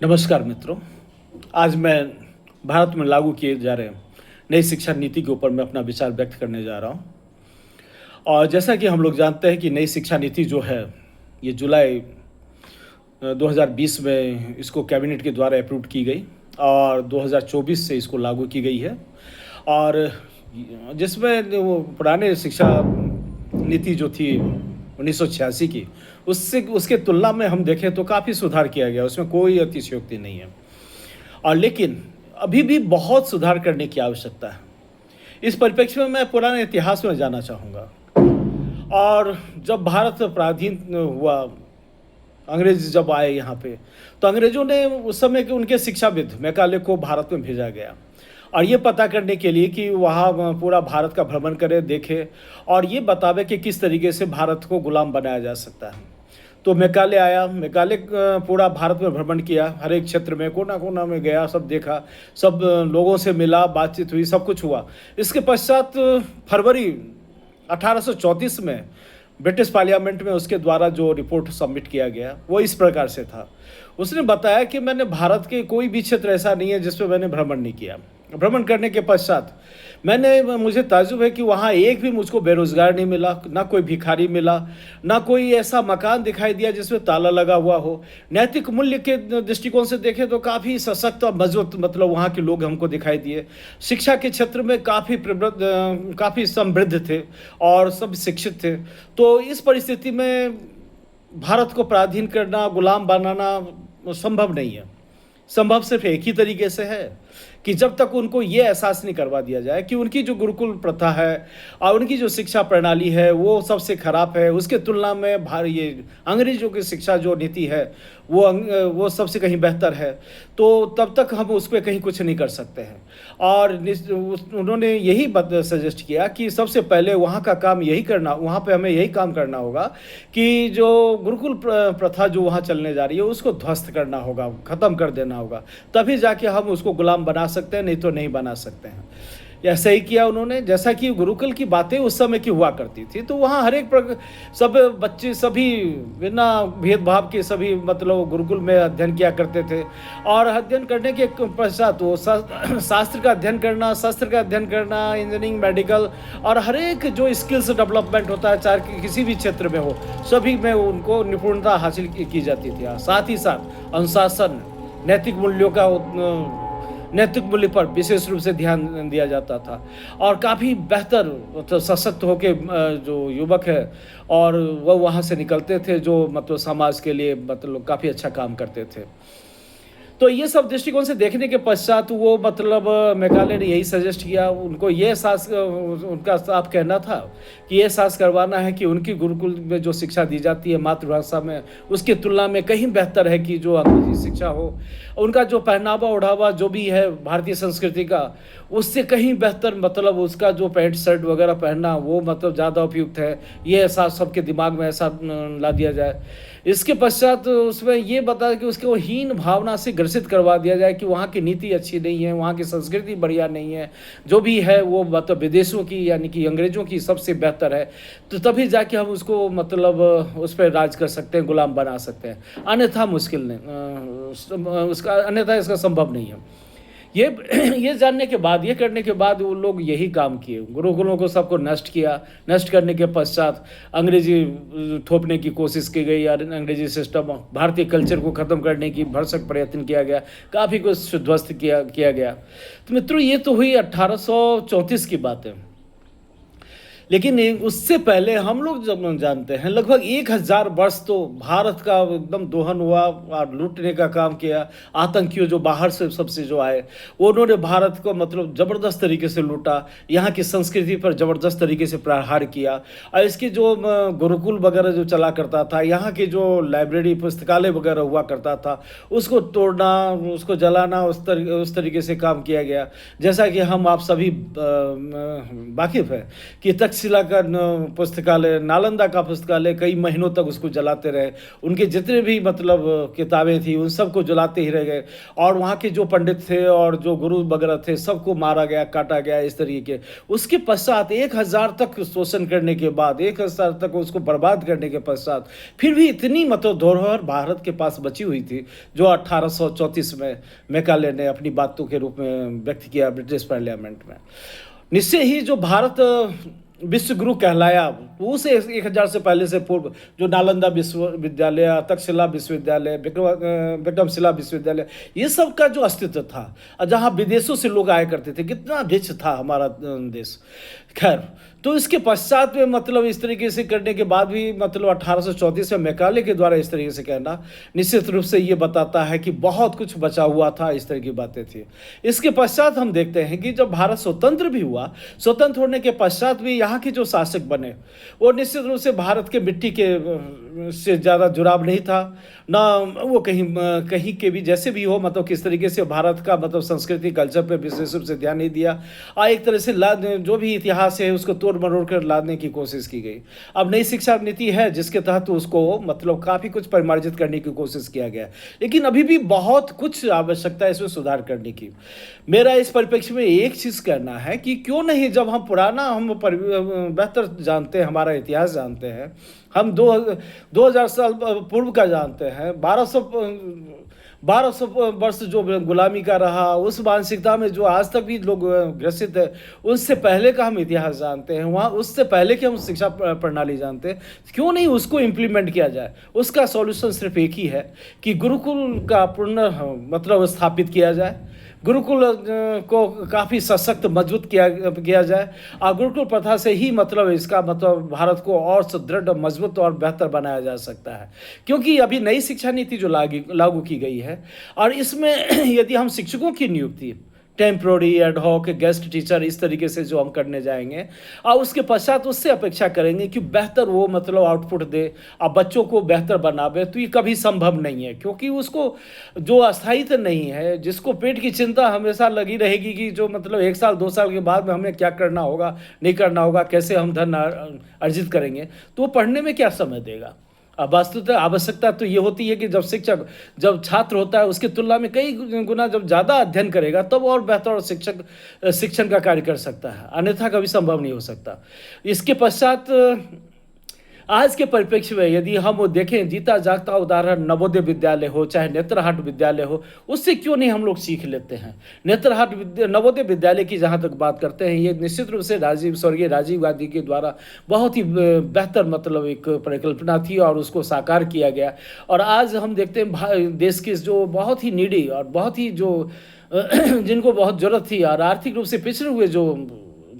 नमस्कार मित्रों। आज मैं भारत में लागू किए जा रहे नई शिक्षा नीति के ऊपर मैं अपना विचार व्यक्त करने जा रहा हूँ। और जैसा कि हम लोग जानते हैं कि नई शिक्षा नीति जो है ये जुलाई 2020 में इसको कैबिनेट के द्वारा अप्रूव की गई और 2024 से इसको लागू की गई है। और जिसमें वो पुराने शिक्षा नीति जो थी 1986 की, उससे उसके तुलना में हम देखें तो काफ़ी सुधार किया गया, उसमें कोई अतिशयोक्ति नहीं है। और लेकिन अभी भी बहुत सुधार करने की आवश्यकता है। इस परिप्रेक्ष्य में मैं पुराने इतिहास में जाना चाहूँगा। और जब भारत पराधीन हुआ, अंग्रेज जब आए यहाँ पे, तो अंग्रेज़ों ने उस समय के उनके शिक्षाविद मैकाले को भारत में भेजा गया और ये पता करने के लिए कि वहाँ पूरा भारत का भ्रमण करे, देखे और ये बतावे कि किस तरीके से भारत को गुलाम बनाया जा सकता है। तो मैकाले आया, मैकाले पूरा भारत में भ्रमण किया, हर एक क्षेत्र में कोना कोना में गया, सब देखा, सब लोगों से मिला, बातचीत हुई, सब कुछ हुआ। इसके पश्चात फरवरी 1834 में ब्रिटिश पार्लियामेंट में उसके द्वारा जो रिपोर्ट सबमिट किया गया वो इस प्रकार से था। उसने बताया कि मैंने भारत के कोई भी क्षेत्र ऐसा नहीं है जिसमें मैंने भ्रमण नहीं किया। भ्रमण करने के पश्चात मुझे ताज्जुब है कि वहाँ एक भी मुझको बेरोजगार नहीं मिला, ना कोई भिखारी मिला, ना कोई ऐसा मकान दिखाई दिया जिसमें ताला लगा हुआ हो। नैतिक मूल्य के दृष्टिकोण से देखें तो काफ़ी सशक्त और मजबूत मतलब वहाँ के लोग हमको दिखाई दिए। शिक्षा के क्षेत्र में काफ़ी समृद्ध थे और सब शिक्षित थे। तो इस परिस्थिति में भारत को पराधीन करना, गुलाम बनाना संभव नहीं है। संभव सिर्फ एक ही तरीके से है कि जब तक उनको ये एहसास नहीं करवा दिया जाए कि उनकी जो गुरुकुल प्रथा है और उनकी जो शिक्षा प्रणाली है वो सबसे खराब है, उसके तुलना में ये अंग्रेजों की शिक्षा जो नीति है वो सबसे कहीं बेहतर है, तो तब तक हम उस पर कहीं कुछ नहीं कर सकते हैं। और उन्होंने यही सजेस्ट किया कि सबसे पहले वहाँ का काम यही करना, वहाँ पे हमें यही काम करना होगा कि जो गुरुकुल प्रथा जो वहाँ चलने जा रही है उसको ध्वस्त करना होगा, ख़त्म कर देना होगा, तभी जाके हम उसको गुलाम बना सकते हैं, नहीं तो नहीं बना सकते हैं। ऐसा ही किया उन्होंने। जैसा कि गुरुकुल की बातें उस समय की हुआ करती थी, तो वहाँ हर एक सब बच्चे सभी बिना भेदभाव के सभी मतलब गुरुकुल में अध्ययन किया करते थे। और अध्ययन करने के पश्चात वो शास्त्र का अध्ययन करना, शस्त्र का अध्ययन करना, इंजीनियरिंग, मेडिकल और हर एक जो स्किल्स डेवलपमेंट होता है, चाहे किसी भी क्षेत्र में हो, सभी में उनको निपुणता हासिल की जाती थी। साथ ही साथ अनुशासन, नैतिक मूल्य पर विशेष रूप से ध्यान दिया जाता था। और काफ़ी बेहतर मतलब सशक्त होके जो युवक है और वह वहाँ से निकलते थे जो मतलब समाज के लिए मतलब काफ़ी अच्छा काम करते थे। तो ये सब दृष्टिकोण से देखने के पश्चात वो मतलब मैकाले ने यही सजेस्ट किया। उनको ये एहसास, उनका साफ कहना था कि ये एहसास करवाना है कि उनकी गुरुकुल में जो शिक्षा दी जाती है मातृभाषा में, उसकी तुलना में कहीं बेहतर है कि जो अंग्रेजी शिक्षा हो। उनका जो पहनावा ओढ़ावा जो भी है भारतीय संस्कृति का, उससे कहीं बेहतर मतलब उसका जो पैंट शर्ट वगैरह पहनना वो मतलब ज़्यादा उपयुक्त है। ये एहसास सबके दिमाग में ऐसा ला दिया जाए। इसके पश्चात उसमें ये बताया कि उसके वो हीन भावना से ग्रसित करवा दिया जाए कि वहाँ की नीति अच्छी नहीं है, वहाँ की संस्कृति बढ़िया नहीं है, जो भी है वो मतलब विदेशों की यानी कि अंग्रेज़ों की सबसे बेहतर है। तो तभी जाके हम उसको मतलब उस पर राज कर सकते हैं, गुलाम बना सकते हैं। अन्यथा मुश्किल नहीं, अन्यथा इसका संभव नहीं है। ये जानने के बाद, ये करने के बाद वो लोग यही काम किए, गुरुकुलों को सबको नष्ट किया। नष्ट करने के पश्चात अंग्रेजी थोपने की कोशिश की गई और अंग्रेजी सिस्टम, भारतीय कल्चर को ख़त्म करने की भरसक प्रयत्न किया गया, काफ़ी कुछ ध्वस्त किया गया। तो मित्रों, ये तो हुई 1834 की बात है। लेकिन उससे पहले हम लोग जब जानते हैं लगभग 1000 वर्ष तो भारत का एकदम दोहन हुआ और लूटने का काम किया। आतंकियों जो बाहर से सबसे जो आए, उन्होंने भारत को मतलब ज़बरदस्त तरीके से लूटा, यहाँ की संस्कृति पर ज़बरदस्त तरीके से प्रहार किया। और इसकी जो गुरुकुल वगैरह जो चला करता था, यहाँ की जो लाइब्रेरी पुस्तकालय वगैरह हुआ करता था, उसको तोड़ना, उसको जलाना, उस तरीके से काम किया गया। जैसा कि हम आप सभी वाकिफ़ है कि तक्षशिला का पुस्तकालय, नालंदा का पुस्तकालय कई महीनों तक उसको जलाते रहे। उनके जितने भी मतलब किताबें थी उन सबको जलाते ही रह गए, और वहाँ के जो पंडित थे और जो गुरु वगैरह थे सबको मारा गया, काटा गया, इस तरीके। उसके पश्चात 1000 तक शोषण करने के बाद, 1000 तक उसको बर्बाद करने के पश्चात फिर भी इतनी मतलब धरोहर भारत के पास बची हुई थी, जो 1834 में मैकाले ने अपनी बातों के रूप में व्यक्त किया ब्रिटिश पार्लियामेंट में। निश्चय ही जो भारत विश्व गुरु कहलाया, उस 1000 से पहले से पूर्व जो नालंदा विश्वविद्यालय, तक्षशिला विश्वविद्यालय, विक्रमशिला विश्वविद्यालय, ये सब का जो अस्तित्व था, जहाँ विदेशों से लोग आया करते थे, कितना रिच था हमारा देश। खैर, तो इसके पश्चात में मतलब इस तरीके से करने के बाद भी मतलब 1834 में मैकाले के द्वारा इस तरीके से कहना निश्चित रूप से ये बताता है कि बहुत कुछ बचा हुआ था, इस तरह की बातें थी। इसके पश्चात हम देखते हैं कि जब भारत स्वतंत्र भी हुआ, स्वतंत्र होने के पश्चात भी यहाँ के जो शासक बने वो निश्चित रूप से भारत के मिट्टी के से ज़्यादा जुड़ाव नहीं था, ना वो कहीं के भी जैसे भी हो, मतलब किस तरीके से भारत का मतलब संस्कृति कल्चर पे विशेष रूप से ध्यान नहीं दिया, और एक तरह से जो भी इतिहास है उसको तोड़ मरोड़ कर लादने की कोशिश की गई। अब नई शिक्षा नीति है जिसके तहत उसको मतलब काफ़ी कुछ परिमार्जित करने की कोशिश किया गया, लेकिन अभी भी बहुत कुछ आवश्यकता है इसमें सुधार करने की। मेरा इस परिप्रेक्ष्य में एक चीज़ कहना है कि क्यों नहीं, जब हम बेहतर जानते हैं, हमारा इतिहास जानते हैं, हम 2000 साल पूर्व का जानते हैं, 1200 वर्ष जो गुलामी का रहा, उस मानसिकता में जो आज तक भी लोग ग्रसित है, उससे पहले का हम इतिहास जानते हैं, वहाँ उससे पहले की हम शिक्षा प्रणाली जानते हैं। क्यों नहीं उसको इम्प्लीमेंट किया जाए? उसका सॉल्यूशन सिर्फ एक ही है कि गुरुकुल का मतलब स्थापित किया जाए, गुरुकुल को काफ़ी सशक्त मजबूत किया जाए, और गुरुकुल प्रथा से ही मतलब इसका मतलब भारत को और सुदृढ़, मजबूत और बेहतर बनाया जा सकता है। क्योंकि अभी नई शिक्षा नीति जो लागू की गई है, और इसमें यदि हम शिक्षकों की नियुक्ति टेम्प्रोरी, एडहॉक, गेस्ट टीचर, इस तरीके से जो हम करने जाएंगे, और उसके पश्चात उससे अपेक्षा करेंगे कि बेहतर वो मतलब आउटपुट दे और बच्चों को बेहतर बनावे, तो ये कभी संभव नहीं है। क्योंकि उसको जो अस्थायित्व नहीं है, जिसको पेट की चिंता हमेशा लगी रहेगी कि जो मतलब 1 साल 2 साल के बाद में हमें क्या करना होगा, नहीं करना होगा, कैसे हम धन अर्जित करेंगे, तो वो पढ़ने में क्या समय देगा। अब वास्तविकता आवश्यकता तो ये होती है कि जब छात्र होता है उसकी तुलना में कई गुना जब ज़्यादा अध्ययन करेगा तब और बेहतर और शिक्षण का कार्य कर सकता है, अन्यथा कभी संभव नहीं हो सकता। इसके पश्चात आज के परिप्रेक्ष्य में यदि हम वो देखें, जीता जागता उदाहरण नवोदय विद्यालय हो चाहे नेत्रहाट विद्यालय हो, उससे क्यों नहीं हम लोग सीख लेते हैं। नवोदय विद्यालय की जहाँ तक बात करते हैं, ये निश्चित रूप से स्वर्गीय राजीव गांधी के द्वारा बहुत ही बेहतर मतलब एक परिकल्पना थी और उसको साकार किया गया। और आज हम देखते हैं देश के जो बहुत ही नीडी और बहुत ही जो जिनको बहुत ज़रूरत थी और आर्थिक रूप से पिछड़े हुए जो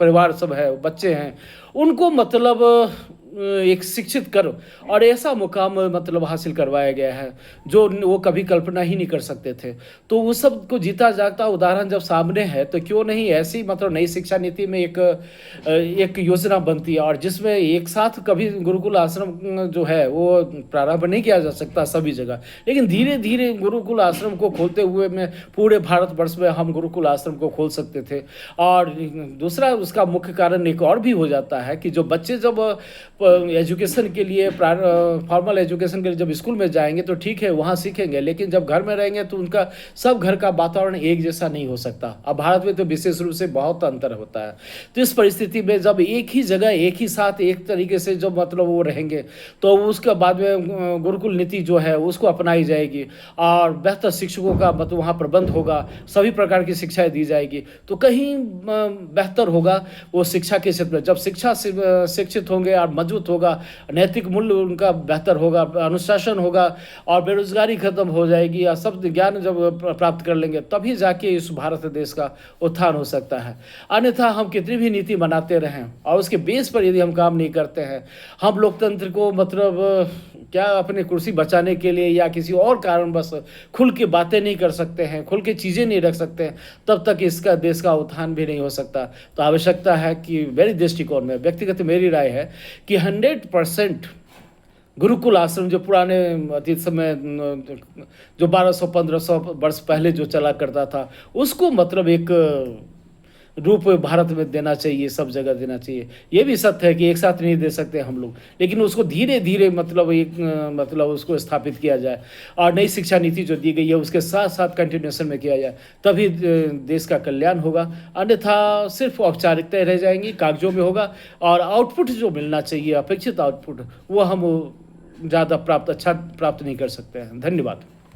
परिवार सब है, बच्चे हैं, उनको मतलब एक शिक्षित कर और ऐसा मुकाम मतलब हासिल करवाया गया है जो वो कभी कल्पना ही नहीं कर सकते थे। तो उस सब को जीता जागता उदाहरण जब सामने है, तो क्यों नहीं ऐसी मतलब नई शिक्षा नीति में एक योजना बनती है, और जिसमें एक साथ कभी गुरुकुल आश्रम जो है वो प्रारंभ नहीं किया जा सकता सभी जगह, लेकिन धीरे धीरे गुरुकुल आश्रम को खोलते हुए में पूरे भारतवर्ष में हम गुरुकुल आश्रम को खोल सकते थे। और दूसरा उसका मुख्य कारण एक और भी हो जाता है कि जो बच्चे जब एजुकेशन के लिए फॉर्मल एजुकेशन के लिए जब स्कूल में जाएंगे तो ठीक है, वहाँ सीखेंगे, लेकिन जब घर में रहेंगे तो उनका सब घर का वातावरण एक जैसा नहीं हो सकता। अब भारत में तो विशेष रूप से बहुत अंतर होता है। तो इस परिस्थिति में जब एक ही जगह एक ही साथ एक तरीके से जब मतलब वो रहेंगे, तो उसके बाद में गुरुकुल नीति जो है उसको अपनाई जाएगी और बेहतर शिक्षकों का मतलब वहाँ प्रबंध होगा, सभी प्रकार की शिक्षाएँ दी जाएगी, तो कहीं बेहतर होगा वो शिक्षा के क्षेत्र में। जब शिक्षित होंगे और मजबूत होगा, नैतिक मूल्य उनका बेहतर होगा, अनुशासन होगा और बेरोजगारी खत्म हो जाएगी, या सब ज्ञान जब प्राप्त कर लेंगे तभी जाके इस भारत देश का उत्थान हो सकता है। अन्यथा हम कितनी भी नीति बनाते रहें और उसके बेस पर यदि हम काम नहीं करते हैं, हम लोकतंत्र को मतलब क्या अपनी कुर्सी बचाने के लिए या किसी और कारण बस खुल के बातें नहीं कर सकते हैं, खुल के चीज़ें नहीं रख सकते हैं, तब तक इसका देश का उत्थान भी नहीं हो सकता। तो आवश्यकता है कि मेरे दृष्टिकोण में, व्यक्तिगत मेरी राय है कि 100% गुरुकुल आश्रम जो पुराने अतीत समय जो 1200-1500 वर्ष पहले जो चला करता था, उसको मतलब एक रूप भारत में देना चाहिए, सब जगह देना चाहिए। ये भी सत्य है कि एक साथ नहीं दे सकते हम लोग, लेकिन उसको धीरे-धीरे मतलब मतलब उसको स्थापित किया जाए और नई शिक्षा नीति जो दी गई है उसके साथ-साथ कंटिन्यूएशन में किया जाए, तभी देश का कल्याण होगा। अन्यथा सिर्फ़ औपचारिकताएँ रह जाएँगी, कागज़ों में होगा और आउटपुट जो मिलना चाहिए, अपेक्षित आउटपुट, वो हम ज़्यादा अच्छा प्राप्त नहीं कर सकते हैं। धन्यवाद।